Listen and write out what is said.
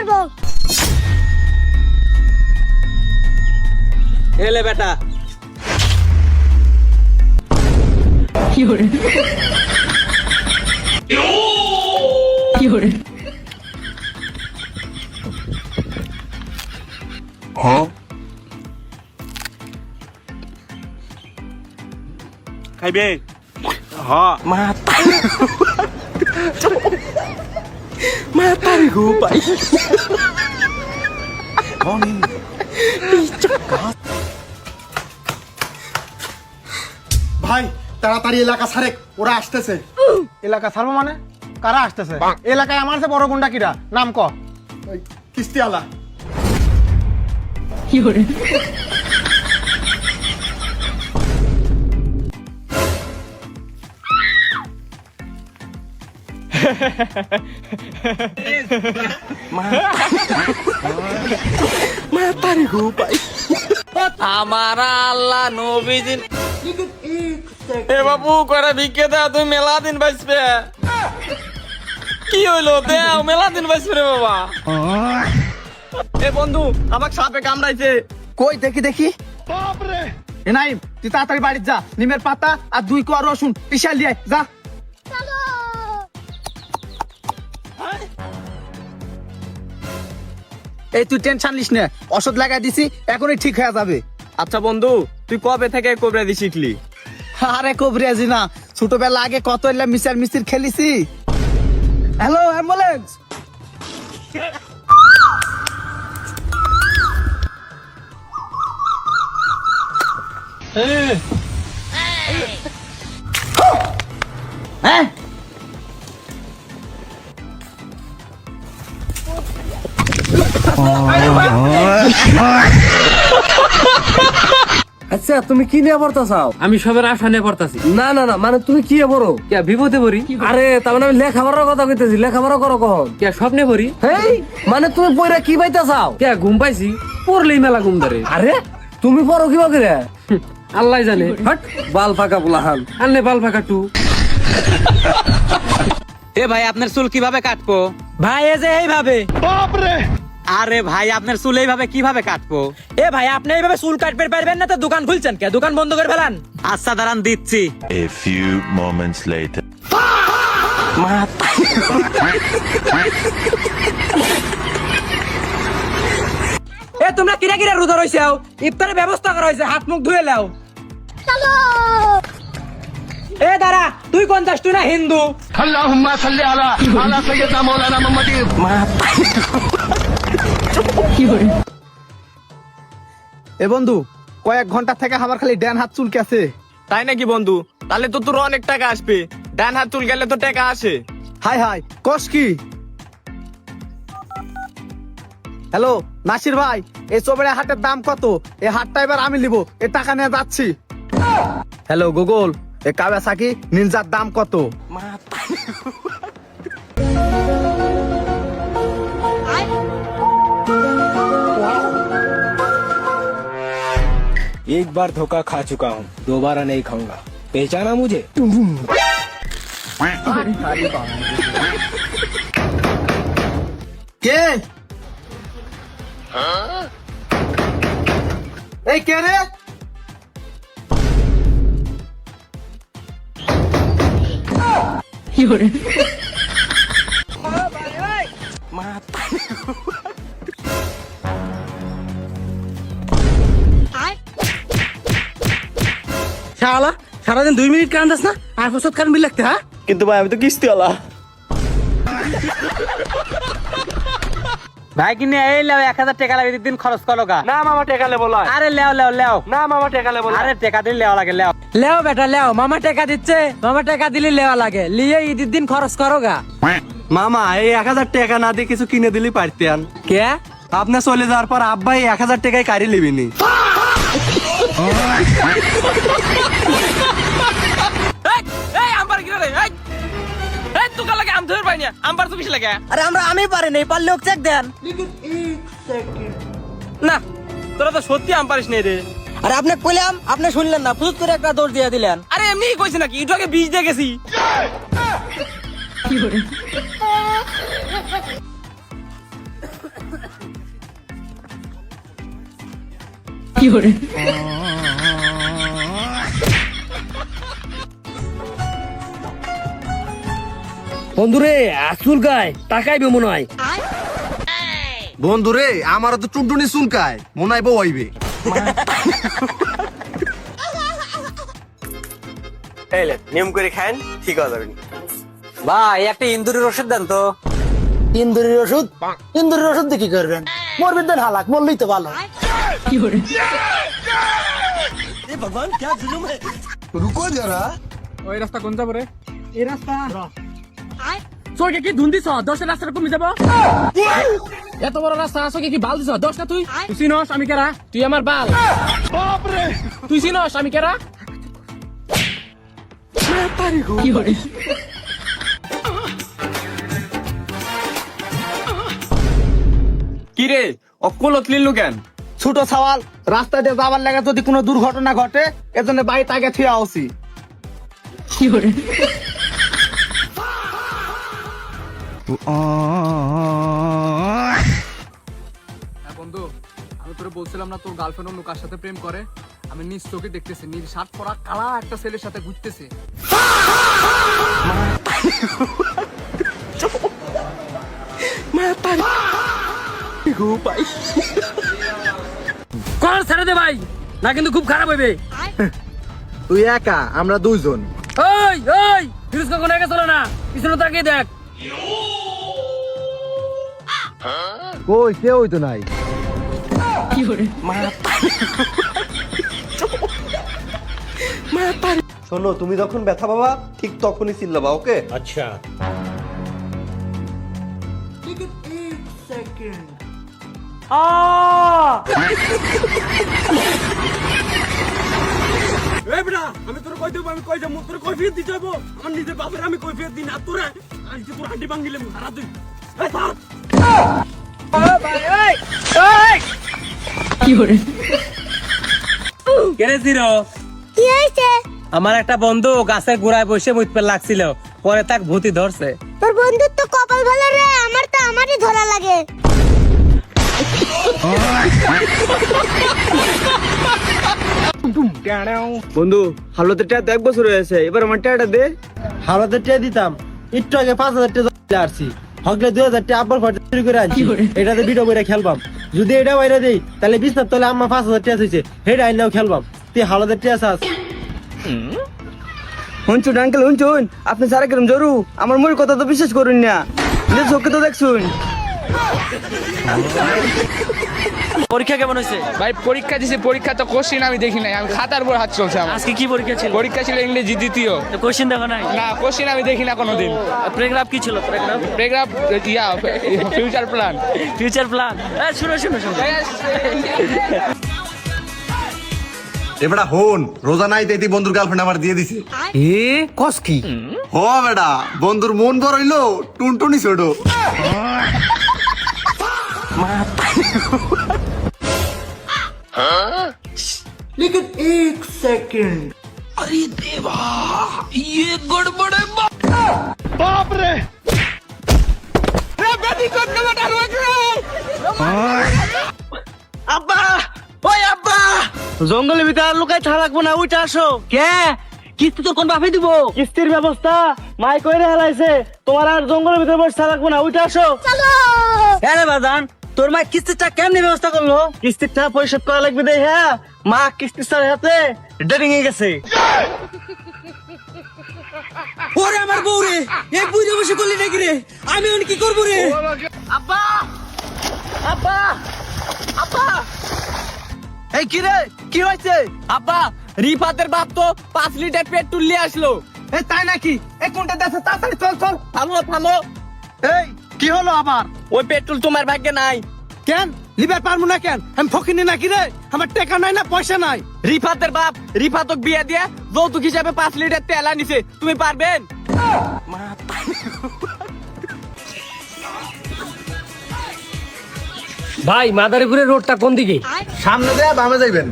মারবো। এলে বেটা খাইবে মাতারি গো ভাই ভাই তাড়াতাড়ি এলাকা ছাড়ে, ওরা আসতেছে। এলাকা ছাড়বো মানে? কারা আসতেছে এলাকায়? আমার সে বড় গুন্ডা কিরা, নাম ক। ওই কিস্তি আলা। মাতারি গো ভাই আমার আল্লাহ নবীজিন এ বাবু করে ভিক্ষে দাও, তুমি মেলা দিন বাঁচবে। কি হইলো দেও, মেলা দিন বাঁচবে রে বাবা। এ বন্ধু আমাকে সাপে কামড়াইছে। কই দেখি দেখি। এ নাই, তুই তাড়াতাড়ি বাড়ি যা, নিমের পাতা আর 2 কোয়া রসুন পিষাল দিয়ে যা। চলো। এই তুই টেনশন নিস না, ওষুধ লাগাই দিছি, এখনই ঠিক হয়ে যাবে। আচ্ছা বন্ধু তুই কবে থেকে কোবরাদি শিখলি? আরে কবরিয়াজি না, ছোটবেলা আগে কত এলা মিসার মিস্ত্রি খেলিছি। Hello ambulance. হ্যাঁ আচ্ছা তুমি কি নিয়ে পড়তা চাও? আমি সবের আশা নিয়ে পড়তাছি। না না না, মানে তুমি কি পড়ো? কে বিপদে পড়ি? আরে তার মানে আমি লেখাপড়ার কথা কইতেছি, লেখাপড়া করো কখন? কে স্বপ্নে পড়ি? হেই, মানে তুমি পড়া কি পাইতা চাও? কে ঘুম পাইছি, পড়লেই মেলা ঘুম ধরে। আরে তুমি পড়ো কি করে? আল্লাহ জানে। হট বাল ফাঁকা বুলাহান। আনলে বাল ফাঁকা টু। এ ভাই আপনার চুল কিভাবে কাটবো? ভাই এই যে এইভাবে। আরে ভাই আপনার চুল এইভাবে কিভাবে কাটবো? এ ভাই আপনি এইভাবে চুল কাটতে পারবেন না তো দোকান খুলছেন কে? দোকান বন্ধ করে ফেলান। আচ্ছা দাঁড়ান দিচ্ছি। A few moments later. এ তোমরা কিরা কিরা রোজা রইছাও? ইফতারের ব্যবস্থা করা হয়েছে, হাত মুখ ধুয়ে নাও। চলো। এ দাঁড়া, তুই কোন দাস, তুই না হিন্দু? এ বন্ধু, কয়েক ঘন্টা থেকে আমার খালি ডান হাত চুলকেছে। তাই নাকি বন্ধু? তাহলে তো তোর অনেক টাকা আসবে। ডান হাত চুল গেলে তো টাকা আসে। হাই হাই কস কি? হ্যালো নাসির ভাই, এই চোবড়ে হাটের দাম কত? এই হাটটা এবার আমি নিব, এ টাকা নিয়ে যাচ্ছি। হ্যালো গুগল, এ কাওয়াসাকি নিনজার দাম কত? एक बार धोखा खा चुका हूँ, दोबारा नहीं खाऊंगा। पहचाना मुझे? কে? এই কে রে? শালা সারাদিন 2 মিনিট কান্দাস না, আর ওষুধ খান বিল লাগতে? হ্যাঁ কিন্তু ভাই আমি তো কিস্তিওয়ালা। ভাই কিনে এই লেও 1000 টাকা লাগে, দিন খরচ করো গা। না মামা টেকা লেবো লয়। আরে লেও লেও লেও। না মামা টেকা লেবো লয়। আরে টাকা দিলে লেও লাগে লেও। লেও বেটা লেও, মামা টাকা দিচ্ছে, মামা টাকা দিলে লেওয়া লাগে, লিয়ে ঈদের দিন খরচ করো গা। মামা এই 1000 টাকা না দিয়ে কিছু কিনে দিলি পারতেন। কে? আপনি চলে যাওয়ার পর আব্বা এই 1000 টাকায় কারি লিবিনি। এই আম্বার কি রে? এই তুই লাগে আম ধরে পাই না, আম্বার তো বেশি লাগে। আরে আমি পারি নাই, পারলে ওকে চেক দেন। না তোরা তো সত্যি আম পারিস নাই রে। আরে আপনি কইলাম, আপনি শুনলেন না, ফুট করে একটা দৌড় দিয়ে দিলেন। আরে এমনি কইছি নাকি, একটু আগে বীজ দিয়ে গেছি। বন্ধুরে আসুল গায় টাকাইবে মনে হয়। বন্ধু রে আমার তো টুনটুনি চুলকায় মনে হয় বউ আইবে। নিয়ম করে খান ঠিক হয়ে যাবেন। ভাই একটা ইন্দুরের ওষুধ দেন তো। ইন্দুরের ওষুধ? ইন্দুরের ওষুধ দিয়ে কি করবেন? মরবেন দেন হালাক, মরলেই তো ভালো। ওই রাস্তা কোন যাবো রে? এই রাস্তা চোখে কি ধুন দিছ? 10টা রাস্তা কমে যাব। এত বড় রাস্তা চোখে কি বাল দিছ? 10টা তুই চিনস আমি কেরা? তুই আমার বাল। তুই চিনস আমি কেরা? কি রে অকলত লিলু কেন? ছোট সওয়াল রাস্তা দিয়ে যাবার লাগে যদি কোনো দুর্ঘটনা ঘটে এজন্য বাড়িতে আগে থিয়া আছি। বন্ধু আমি তোরে বলছিলাম না তোর গার্লফ্রেন্ড অন্য কার সাথে প্রেম করে? আমি নিজ চোখে দেখতেছি, নীল শার্ট পরা কালা একটা ছেলের সাথে ঘুরতেছে। কল ছেড়ে দে ভাই, না কিন্তু খুব খারাপ হইবে। তুই একা আমরা দুইজন। ওই ওই ফিরোজ কখন একা চলে না, পিছনে তাকিয়ে দেখ। কই কেউ তো নাই। শোনো, তুমি যখন ব্যথা পাবা ঠিক তখনই চিল্লাবা, ওকে? আচ্ছা আমি তোর কই দেবো, আমি কই যাবো, তোর কই ফিরত দিতে যাবো? আমার নিজের বাপের আমি কই ফিরত দিই না তোরা। আজকে তোর হাঁটি ভাঙিলে সারা তুই কেরে জিরো। কি হয়েছে? আমার একটা বন্ধু গাছের গোড়ায় বসে মুতপে লাগছিল, পরে তাক ভূতি ধরছে। তোর বন্ধুর তো কপাল ভালো রে, আমার তো আমারই ধরা লাগে। বন্ধু হালতে টা এক বছর হয়েছে, এবার আমার টাটা দে। হাওড়াতে টিয়া দিতাম, একটু আগে 5000 টাকা আসছি, হকলে 2000 টাকা আব্বার খরচা চুরি করে আনছি। এটাতে ভিডিও করে খেলবাম, যদি এটা বাইরে দেই তাহলে বিস্তার তলে আম্মা 5000 টাকা দিয়েছে, হেটা আইনাও খেলবাম। তুই হাওড়াতে টিয়া চাস? হুনছুন আঙ্কেল হুনছুন, আপনি সারা কিরম জরু আমার মূল কথা তো বিশ্বাস করুন না, নিজের চোখে তো দেখছুন। পরীক্ষা কেমন হয়েছে? ভাই পরীক্ষা দিছি, পরীক্ষা তো কোশ্চিন আমি দেখি নাই, আমি খাতার উপর হাত চলছে আমার। আজকে কি পরীক্ষা ছিল? পরীক্ষা ছিল ইংরেজি দ্বিতীয়। কোশ্চেন দেখো নাই? না কোশ্চিন আমি দেখি না কোনোদিন। প্যারাগ্রাফ কি ছিল? প্যারাগ্রাফ ইয়া ফিউচার প্ল্যান। Future plan. শুনো শুনো শুনো, এবারে হন রোজা নাই তাই বন্ধুর গার্লফ্রেন্ড আমার দিয়ে দিছে। এ কস কি? হ বেটা, বন্ধুর মন বড় হইলো টুনটুনি ছোট। জঙ্গলের ভিতরে আর লুকাই থাকবো না, উঠে আসো। কে কিস্তি তো কোন বাপে দিব? কিস্তির ব্যবস্থা মাই কইরে হেলাইছে, তোমার আর জঙ্গলের ভিতরে বসে থাকবো না, উঠে আসো। চলো। হ্যাঁ রে বাজান, তোর মা কিস্তিটা কেমনি ব্যবস্থা করলো? কিস্তিটা পরিশোধ করা লাগবে দে। হ্যাঁ, মা কিস্তির সাথে ডেটিং এ গেছে। ওরে আমার বউ রে, এই বুঝে বসে করলি নাকি রে? আমি এখন কি করবো রে? আব্বা, আব্বা, আব্বা, এই কি রে কি হয়েছে? আব্বা রিফাতের বাপ তো 5 লিটার পেট্রোল নিয়ে আসলো। এই তাই নাকি? এই কোনটা দেশে তাড়াতাড়ি চল চল। থামো থামো, এই কি হলো আবার? ওই পেট্রোল তোমার ভাগ্যে নাই। কেন লিবার পারবো না কেন? আমি ফকিনি নাকি রে? আমার টাকা নাই না পয়সা নাই। রিফাতের বাপ রিফাতক বিয়ে দিয়ে যৌতুক হিসাবে 5 লিটার তেল আনিছে, তুমি পারবেন? ভাই মাদারীপুরের রোডটা কোন দিকে? সামনে দেয়া বামে যাইবেন।